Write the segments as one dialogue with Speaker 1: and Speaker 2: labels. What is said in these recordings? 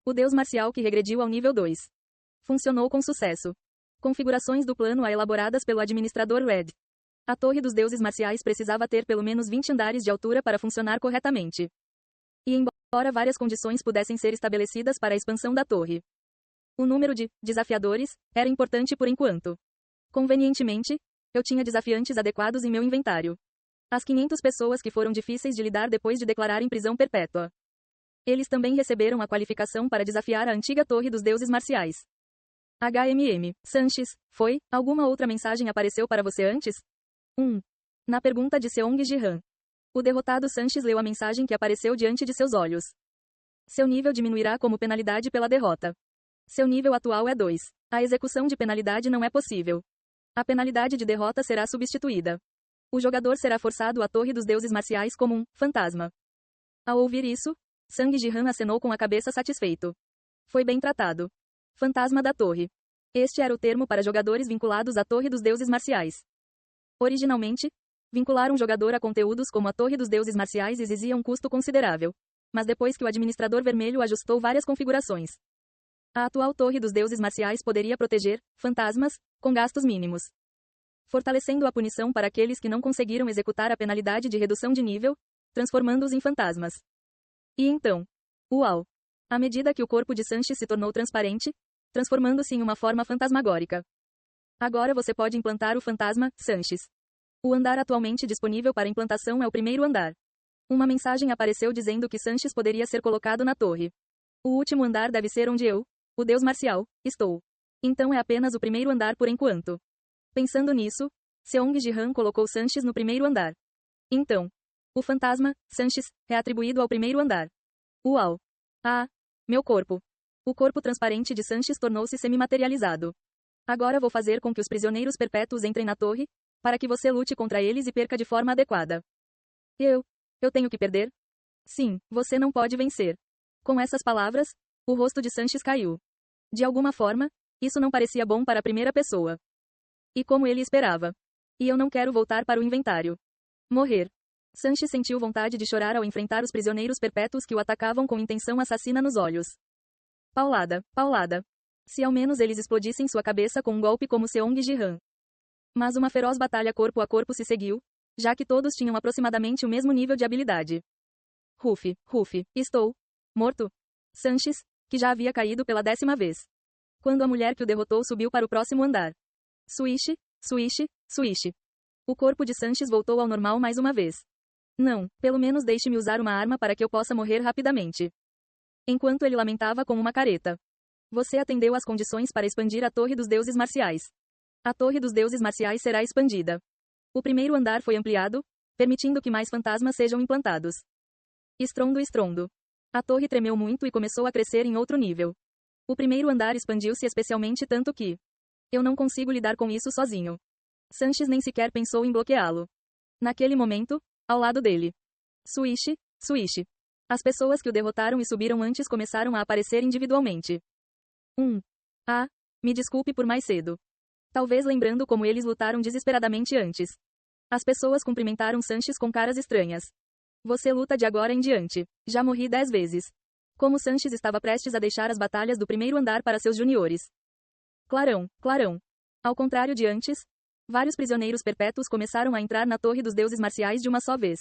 Speaker 1: O deus marcial que regrediu ao nível 2. Funcionou com sucesso. Configurações do plano A elaboradas pelo administrador Red. A torre dos deuses marciais precisava ter pelo menos 20 andares de altura para funcionar corretamente. E embora várias condições pudessem ser estabelecidas para a expansão da torre, o número de desafiadores era importante por enquanto. Convenientemente, eu tinha desafiantes adequados em meu inventário. As 500 pessoas que foram difíceis de lidar depois de declararem prisão perpétua. Eles também receberam a qualificação para desafiar a antiga torre dos deuses marciais. Sanches, alguma outra mensagem apareceu para você antes? 1. Na pergunta de Seong Ji-han. O derrotado Sanches leu a mensagem que apareceu diante de seus olhos. Seu nível diminuirá como penalidade pela derrota. Seu nível atual é 2. A execução de penalidade não é possível. A penalidade de derrota será substituída. O jogador será forçado à torre dos deuses marciais como um fantasma. Ao ouvir isso, Sang Ji-han acenou com a cabeça satisfeito. Foi bem tratado. Fantasma da torre. Este era o termo para jogadores vinculados à torre dos deuses marciais. Originalmente, vincular um jogador a conteúdos como a torre dos deuses marciais exigia um custo considerável. Mas depois que o administrador vermelho ajustou várias configurações, a atual torre dos deuses marciais poderia proteger fantasmas com gastos mínimos, fortalecendo a punição para aqueles que não conseguiram executar a penalidade de redução de nível, transformando-os em fantasmas. E então, uau! À medida que o corpo de Sanches se tornou transparente, transformando-se em uma forma fantasmagórica. Agora você pode implantar o fantasma Sanches. O andar atualmente disponível para implantação é o primeiro andar. Uma mensagem apareceu dizendo que Sanches poderia ser colocado na torre. O último andar deve ser onde eu, o deus marcial, estou. Então é apenas o primeiro andar por enquanto. Pensando nisso, Seong Ji-han colocou Sanches no primeiro andar. Então, o fantasma, Sanches, é atribuído ao primeiro andar. Uau! Ah! Meu corpo. O corpo transparente de Sanches tornou-se semimaterializado. Agora vou fazer com que os prisioneiros perpétuos entrem na torre, para que você lute contra eles e perca de forma adequada. Eu tenho que perder? Sim, você não pode vencer. Com essas palavras, o rosto de Sanches caiu. De alguma forma, isso não parecia bom para a primeira pessoa. E como ele esperava. E eu não quero voltar para o inventário. Morrer. Sanches sentiu vontade de chorar ao enfrentar os prisioneiros perpétuos que o atacavam com intenção assassina nos olhos. Paulada, paulada. Se ao menos eles explodissem sua cabeça com um golpe como Seong Ji-han. Mas uma feroz batalha corpo a corpo se seguiu, já que todos tinham aproximadamente o mesmo nível de habilidade. Ruff, estou morto. Sanches, que já havia caído pela 10ª vez. Quando a mulher que o derrotou subiu para o próximo andar. Swish. O corpo de Sanches voltou ao normal mais uma vez. Não, pelo menos deixe-me usar uma arma para que eu possa morrer rapidamente. Enquanto ele lamentava com uma careta. Você atendeu às condições para expandir a Torre dos Deuses Marciais. A Torre dos Deuses Marciais será expandida. O primeiro andar foi ampliado, permitindo que mais fantasmas sejam implantados. Estrondo. A torre tremeu muito e começou a crescer em outro nível. O primeiro andar expandiu-se especialmente tanto que eu não consigo lidar com isso sozinho. Sanches nem sequer pensou em bloqueá-lo. Naquele momento, ao lado dele. Swish. As pessoas que o derrotaram e subiram antes começaram a aparecer individualmente. Me desculpe por mais cedo. Talvez lembrando como eles lutaram desesperadamente antes. As pessoas cumprimentaram Sanches com caras estranhas. Você luta de agora em diante. Já morri 10 vezes. Como Sanches estava prestes a deixar as batalhas do primeiro andar para seus juniores. Clarão. Ao contrário de antes, vários prisioneiros perpétuos começaram a entrar na Torre dos Deuses Marciais de uma só vez.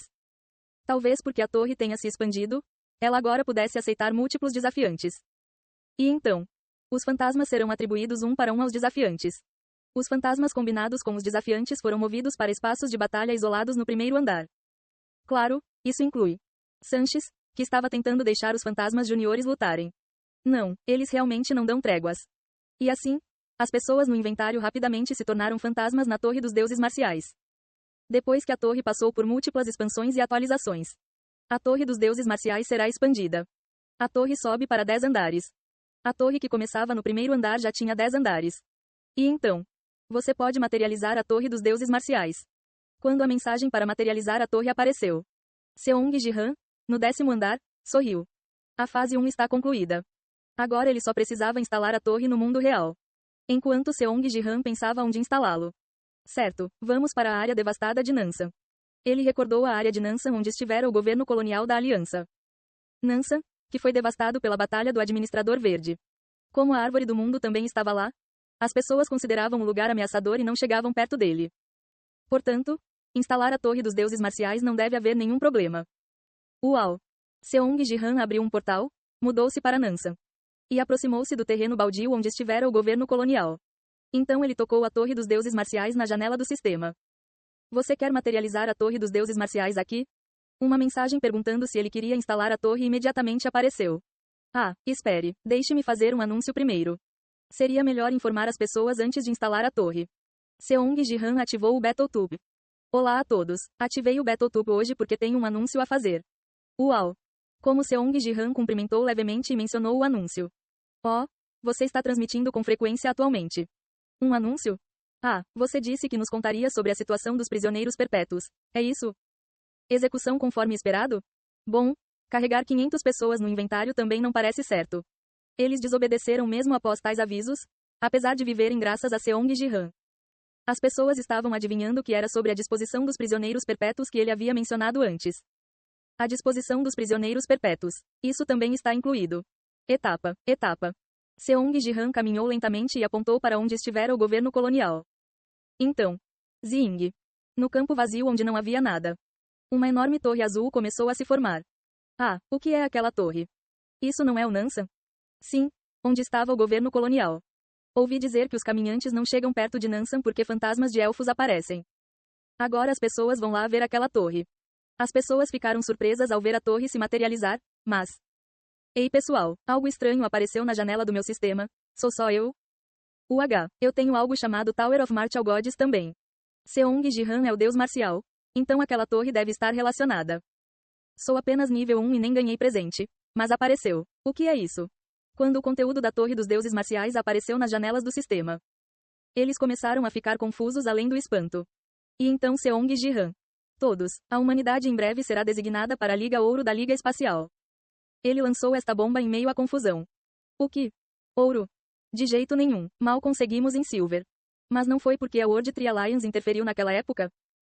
Speaker 1: Talvez porque a torre tenha se expandido, ela agora pudesse aceitar múltiplos desafiantes. E então, os fantasmas serão atribuídos um para um aos desafiantes. Os fantasmas combinados com os desafiantes foram movidos para espaços de batalha isolados no primeiro andar. Claro, isso inclui Sanches, que estava tentando deixar os fantasmas juniores lutarem. Não, eles realmente não dão tréguas. E assim, as pessoas no inventário rapidamente se tornaram fantasmas na Torre dos Deuses Marciais. Depois que a torre passou por múltiplas expansões e atualizações, a Torre dos Deuses Marciais será expandida. A torre sobe para 10 andares. A torre que começava no primeiro andar já tinha 10 andares. E então, você pode materializar a Torre dos Deuses Marciais. Quando a mensagem para materializar a torre apareceu, Seong Ji-han, no 10º andar, sorriu. A fase 1 está concluída. Agora ele só precisava instalar a torre no mundo real. Enquanto Seong Ji-han pensava onde instalá-lo. Certo, vamos para a área devastada de Nansan. Ele recordou a área de Nansan onde estivera o governo colonial da Aliança. Nansan, que foi devastado pela Batalha do Administrador Verde. Como a Árvore do Mundo também estava lá, as pessoas consideravam o lugar ameaçador e não chegavam perto dele. Portanto, instalar a Torre dos Deuses Marciais não deve haver nenhum problema. Uau! Seong Ji-han abriu um portal, mudou-se para Nansan. E aproximou-se do terreno baldio onde estivera o governo colonial. Então ele tocou a Torre dos Deuses Marciais na janela do sistema. Você quer materializar a Torre dos Deuses Marciais aqui? Uma mensagem perguntando se ele queria instalar a torre imediatamente apareceu. Ah, espere, deixe-me fazer um anúncio primeiro. Seria melhor informar as pessoas antes de instalar a torre. Seong Ji-han ativou o BattleTube. Olá a todos, ativei o BattleTube hoje porque tenho um anúncio a fazer. Uau! Como Seong Ji-han cumprimentou levemente e mencionou o anúncio. Oh, você está transmitindo com frequência atualmente. Um anúncio? Ah, você disse que nos contaria sobre a situação dos prisioneiros perpétuos, é isso? Execução conforme esperado? Bom, carregar 500 pessoas no inventário também não parece certo. Eles desobedeceram mesmo após tais avisos, apesar de viverem graças a Seong Ji-han. As pessoas estavam adivinhando que era sobre a disposição dos prisioneiros perpétuos que ele havia mencionado antes. A disposição dos prisioneiros perpétuos. Isso também está incluído. Etapa. Seong Ji-han caminhou lentamente e apontou para onde estivera o governo colonial. Então. Zing. No campo vazio onde não havia nada. Uma enorme torre azul começou a se formar. Ah, o que é aquela torre? Isso não é o Nansan? Sim, onde estava o governo colonial. Ouvi dizer que os caminhantes não chegam perto de Nansan porque fantasmas de elfos aparecem. Agora as pessoas vão lá ver aquela torre. As pessoas ficaram surpresas ao ver a torre se materializar, mas... Ei pessoal, algo estranho apareceu na janela do meu sistema, sou só eu? Eu tenho algo chamado Tower of Martial Gods também. Seong Ji-han é o deus marcial, então aquela torre deve estar relacionada. Sou apenas nível 1 e nem ganhei presente, mas apareceu. O que é isso? Quando o conteúdo da Torre dos Deuses Marciais apareceu nas janelas do sistema. Eles começaram a ficar confusos além do espanto. E então Seong Ji-han. Todos, a humanidade em breve será designada para a Liga Ouro da Liga Espacial. Ele lançou esta bomba em meio à confusão. O que? Ouro? De jeito nenhum, mal conseguimos em Silver. Mas não foi porque a World Tree Alliance interferiu naquela época?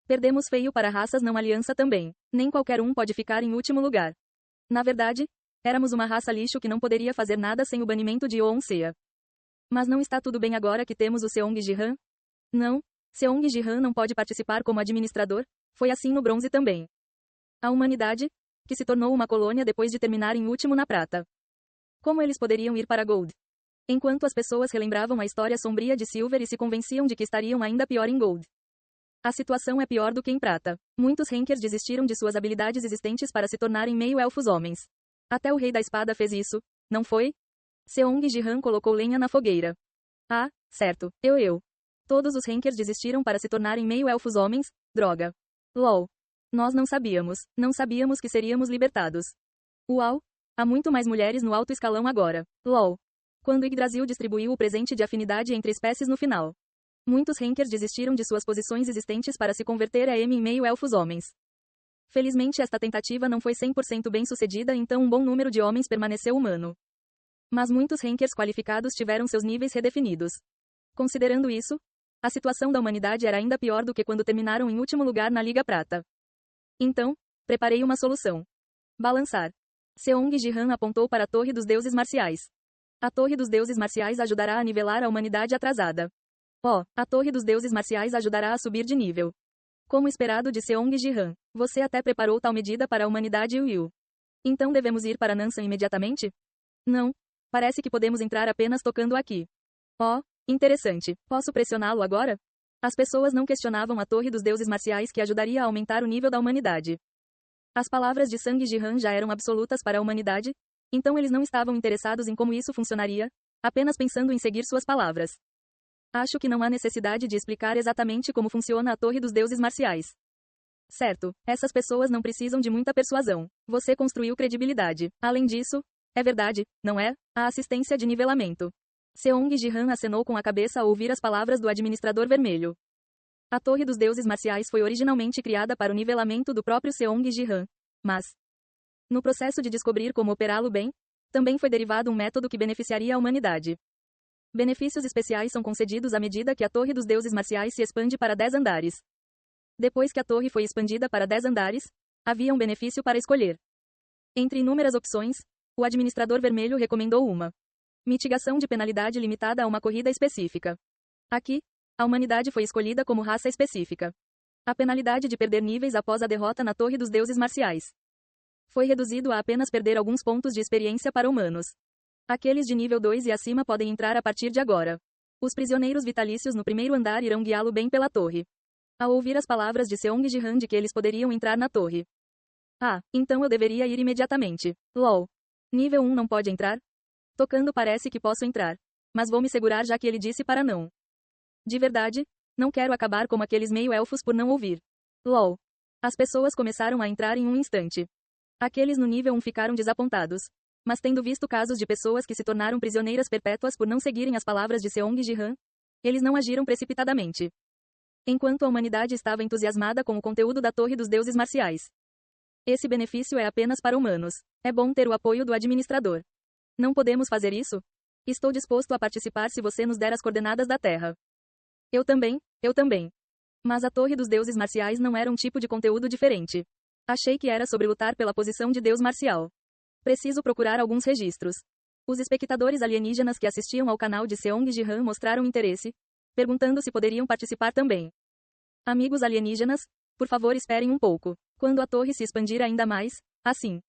Speaker 1: Perdemos feio para raças não aliança também. Nem qualquer um pode ficar em último lugar. Na verdade, éramos uma raça lixo que não poderia fazer nada sem o banimento de Yoon-Sea. Mas não está tudo bem agora que temos o Seong Ji-han? Não, Seong Ji-han não pode participar como administrador, foi assim no bronze também. A humanidade, que se tornou uma colônia depois de terminar em último na prata. Como eles poderiam ir para Gold? Enquanto as pessoas relembravam a história sombria de Silver e se convenciam de que estariam ainda pior em Gold. A situação é pior do que em prata. Muitos rankers desistiram de suas habilidades existentes para se tornarem meio-elfos homens. Até o Rei da Espada fez isso, não foi? Seong Ji-han colocou lenha na fogueira. Ah, certo, eu. Todos os rankers desistiram para se tornarem meio-elfos homens, droga. LOL. Nós não sabíamos que seríamos libertados. Uau, há muito mais mulheres no alto escalão agora. LOL. Quando Yggdrasil distribuiu o presente de afinidade entre espécies no final. Muitos rankers desistiram de suas posições existentes para se converter a M em meio-elfos homens. Felizmente esta tentativa não foi 100% bem sucedida, então um bom número de homens permaneceu humano. Mas muitos rankers qualificados tiveram seus níveis redefinidos. Considerando isso, a situação da humanidade era ainda pior do que quando terminaram em último lugar na Liga Prata. Então, preparei uma solução. Balançar. Seong Ji-han apontou para a Torre dos Deuses Marciais. A Torre dos Deuses Marciais ajudará a nivelar a humanidade atrasada. Oh, a Torre dos Deuses Marciais ajudará a subir de nível. Como esperado de Seong Ji-han, você até preparou tal medida para a humanidade Yu. Então devemos ir para Nansan imediatamente? Não. Parece que podemos entrar apenas tocando aqui. Oh, interessante. Posso pressioná-lo agora? As pessoas não questionavam a Torre dos Deuses Marciais que ajudaria a aumentar o nível da humanidade. As palavras de Seong Ji-han já eram absolutas para a humanidade, então eles não estavam interessados em como isso funcionaria, apenas pensando em seguir suas palavras. Acho que não há necessidade de explicar exatamente como funciona a Torre dos Deuses Marciais. Certo, essas pessoas não precisam de muita persuasão. Você construiu credibilidade. Além disso, é verdade, não é? A assistência de nivelamento. Seong Ji-han acenou com a cabeça ao ouvir as palavras do administrador vermelho. A Torre dos Deuses Marciais foi originalmente criada para o nivelamento do próprio Seong Ji-han, mas, no processo de descobrir como operá-lo bem, também foi derivado um método que beneficiaria a humanidade. Benefícios especiais são concedidos à medida que a Torre dos Deuses Marciais se expande para 10 andares. Depois que a torre foi expandida para 10 andares, havia um benefício para escolher. Entre inúmeras opções, O administrador vermelho recomendou uma mitigação de penalidade limitada a uma corrida específica. Aqui, a humanidade foi escolhida como raça específica. A penalidade de perder níveis após a derrota na Torre dos Deuses Marciais foi reduzido a apenas perder alguns pontos de experiência para humanos. Aqueles de nível 2 e acima podem entrar a partir de agora. Os prisioneiros vitalícios no primeiro andar irão guiá-lo bem pela torre. Ao ouvir as palavras de Seong Ji-han de que eles poderiam entrar na torre. Ah, então eu deveria ir imediatamente. LOL. Nível 1 não pode entrar? Tocando parece que posso entrar. Mas vou me segurar já que ele disse para não. De verdade, não quero acabar como aqueles meio-elfos por não ouvir. LOL. As pessoas começaram a entrar em um instante. Aqueles no nível 1 ficaram desapontados. Mas tendo visto casos de pessoas que se tornaram prisioneiras perpétuas por não seguirem as palavras de Seong Ji-han, eles não agiram precipitadamente. Enquanto a humanidade estava entusiasmada com o conteúdo da Torre dos Deuses Marciais. Esse benefício é apenas para humanos. É bom ter o apoio do administrador. Não podemos fazer isso? Estou disposto a participar se você nos der as coordenadas da Terra. Eu também, eu também. Mas a Torre dos Deuses Marciais não era um tipo de conteúdo diferente. Achei que era sobre lutar pela posição de Deus marcial. Preciso procurar alguns registros. Os espectadores alienígenas que assistiam ao canal de Seong Ji-han mostraram interesse, perguntando se poderiam participar também. Amigos alienígenas, por favor esperem um pouco. Quando a torre se expandir ainda mais, assim.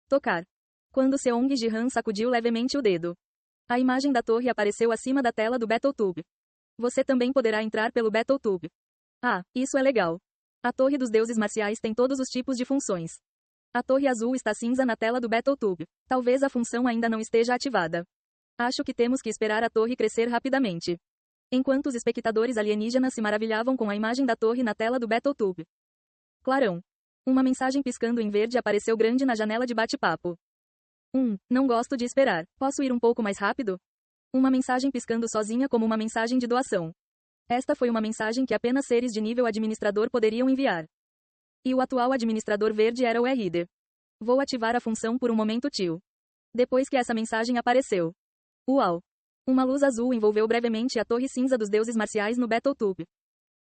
Speaker 1: Tocar. Quando Seong Ji-han sacudiu levemente o dedo. A imagem da torre apareceu acima da tela do Battlетube. Você também poderá entrar pelo Battletube. Ah, isso é legal. A Torre dos Deuses Marciais tem todos os tipos de funções. A torre azul está cinza na tela do Battletube. Talvez a função ainda não esteja ativada. Acho que temos que esperar a torre crescer rapidamente. Enquanto os espectadores alienígenas se maravilhavam com a imagem da torre na tela do Battletube. Clarão. Uma mensagem piscando em verde apareceu grande na janela de bate-papo. Não gosto de esperar. Posso ir um pouco mais rápido? Uma mensagem piscando sozinha como uma mensagem de doação. Esta foi uma mensagem que apenas seres de nível administrador poderiam enviar. E o atual administrador verde era o RD. Vou ativar a função por um momento, tio. Depois que essa mensagem apareceu. Uau! Uma luz azul envolveu brevemente a torre cinza dos deuses marciais no Battletube.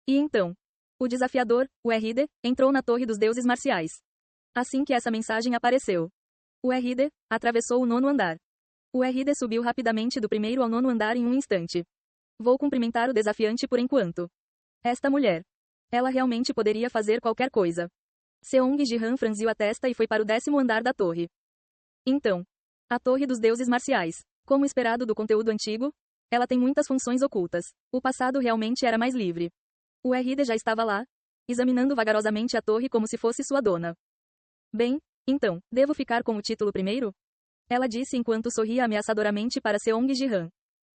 Speaker 1: E então, o desafiador, o RD, entrou na torre dos deuses marciais. Assim que essa mensagem apareceu. O RD atravessou o 9º andar. O RD subiu rapidamente do 1º ao 9º andar em um instante. Vou cumprimentar o desafiante por enquanto. Esta mulher. Ela realmente poderia fazer qualquer coisa. Seong Ji-han franziu a testa e foi para o 10º andar da torre. Então, a Torre dos Deuses Marciais. Como esperado do conteúdo antigo, ela tem muitas funções ocultas. O passado realmente era mais livre. O RD já estava lá, examinando vagarosamente a torre como se fosse sua dona. Bem, então, devo ficar com o título primeiro? Ela disse enquanto sorria ameaçadoramente para Seong Ji-han.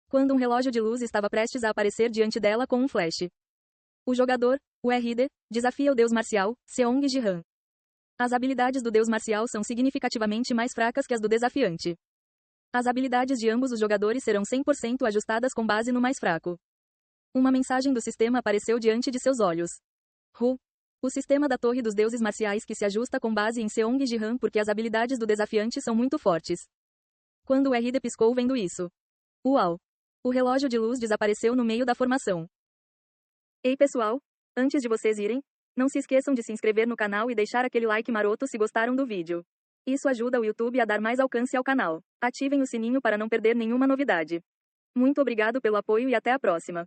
Speaker 1: Quando um relógio de luz estava prestes a aparecer diante dela com um flash. O jogador, o RD, desafia o deus marcial, Seong Ji-han. As habilidades do deus marcial são significativamente mais fracas que as do desafiante. As habilidades de ambos os jogadores serão 100% ajustadas com base no mais fraco. Uma mensagem do sistema apareceu diante de seus olhos. O sistema da Torre dos Deuses Marciais que se ajusta com base em Seong Ji-han porque as habilidades do desafiante são muito fortes. Quando o RD piscou vendo isso. Uau! O relógio de luz desapareceu no meio da formação. Ei pessoal, antes de vocês irem, não se esqueçam de se inscrever no canal e deixar aquele like maroto se gostaram do vídeo. Isso ajuda o YouTube a dar mais alcance ao canal. Ativem o sininho para não perder nenhuma novidade. Muito obrigado pelo apoio e até a próxima.